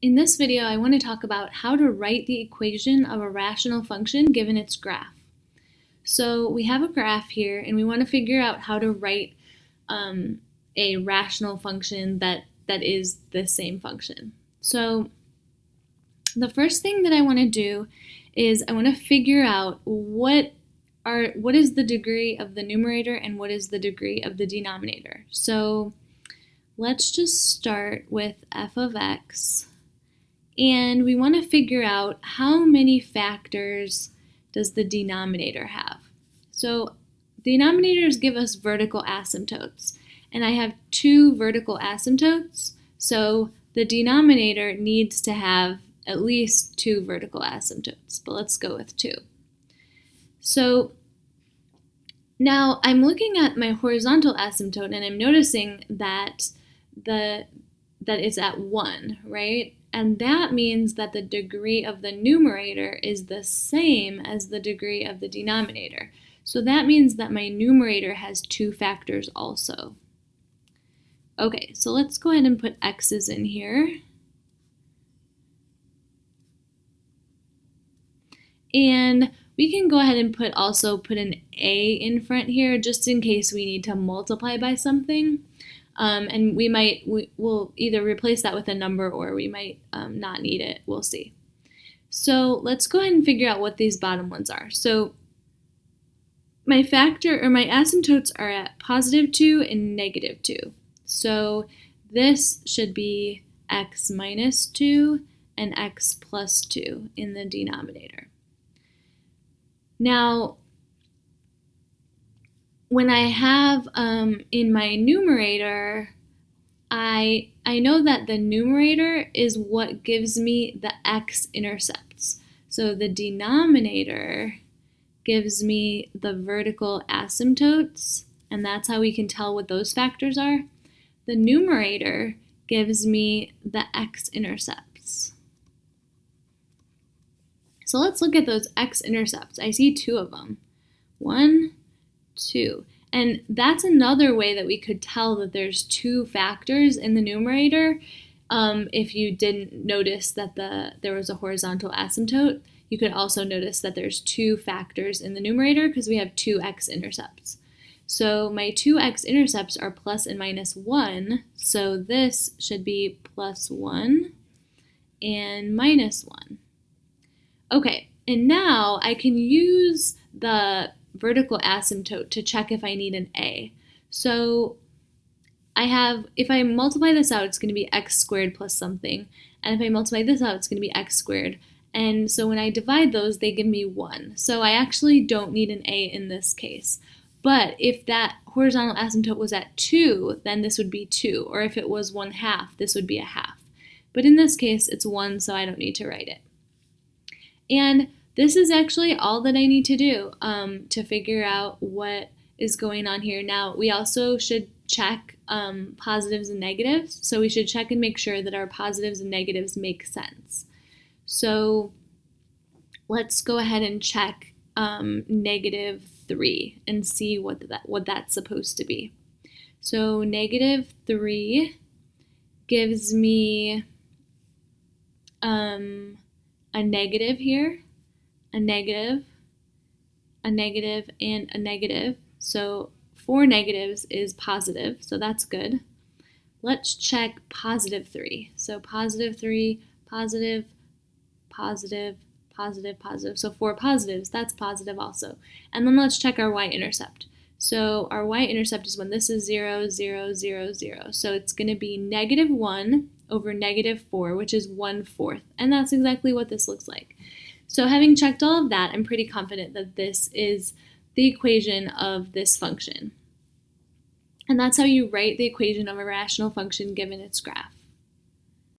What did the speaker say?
In this video, I want to talk about how to write the equation of a rational function given its graph. So we have a graph here, and we want to figure out how to write a rational function that is the same function. So the first thing that I want to do is I want to figure out what is the degree of the numerator and what is the degree of the denominator. So let's just start with f of x. And we want to figure out how many factors does the denominator have. So denominators give us vertical asymptotes, and I have two vertical asymptotes, so the denominator needs to have at least two vertical asymptotes, but let's go with two. So now I'm looking at my horizontal asymptote, and I'm noticing that it's at 1, right? And that means that the degree of the numerator is the same as the degree of the denominator. So that means that my numerator has two factors also. Okay, so let's go ahead and put x's in here. And we can go ahead and also put an a in front here just in case we need to multiply by something. And we'll either replace that with a number or we might not need it. We'll see. So let's go ahead and figure out what these bottom ones are. So my asymptotes are at +2 and -2. So this should be x minus 2 and x plus 2 in the denominator. Now, when I have in my numerator, I know that the numerator is what gives me the x-intercepts. So the denominator gives me the vertical asymptotes, and that's how we can tell what those factors are. The numerator gives me the x-intercepts. So let's look at those x-intercepts. I see two of them. 1, 2. And that's another way that we could tell that there's two factors in the numerator. If you didn't notice that there was a horizontal asymptote, you could also notice that there's two factors in the numerator because we have two x-intercepts. So my two x-intercepts are plus and minus 1, so this should be +1 and -1. Okay, and now I can use the vertical asymptote to check if I need an a. So if I multiply this out, it's going to be x squared plus something, and if I multiply this out, it's going to be x squared. And so when I divide those, they give me 1. So I actually don't need an a in this case. But if that horizontal asymptote was at 2, then this would be 2. Or if it was 1/2, this would be a half. But in this case, it's 1, so I don't need to write it. And this is actually all that I need to do to figure out what is going on here. Now, we also should check positives and negatives. So we should check and make sure that our positives and negatives make sense. So let's go ahead and check -3 and see what that's supposed to be. So -3 gives me a negative here, a negative, a negative, and a negative. So 4 negatives is positive, so that's good. Let's check +3. So +3, positive, positive, positive, positive. So 4 positives, that's positive also. And then let's check our y-intercept. So our y-intercept is when this is 0, 0, 0, 0. So it's going to be -1 over -4, which is 1/4. And that's exactly what this looks like. So having checked all of that, I'm pretty confident that this is the equation of this function. And that's how you write the equation of a rational function given its graph.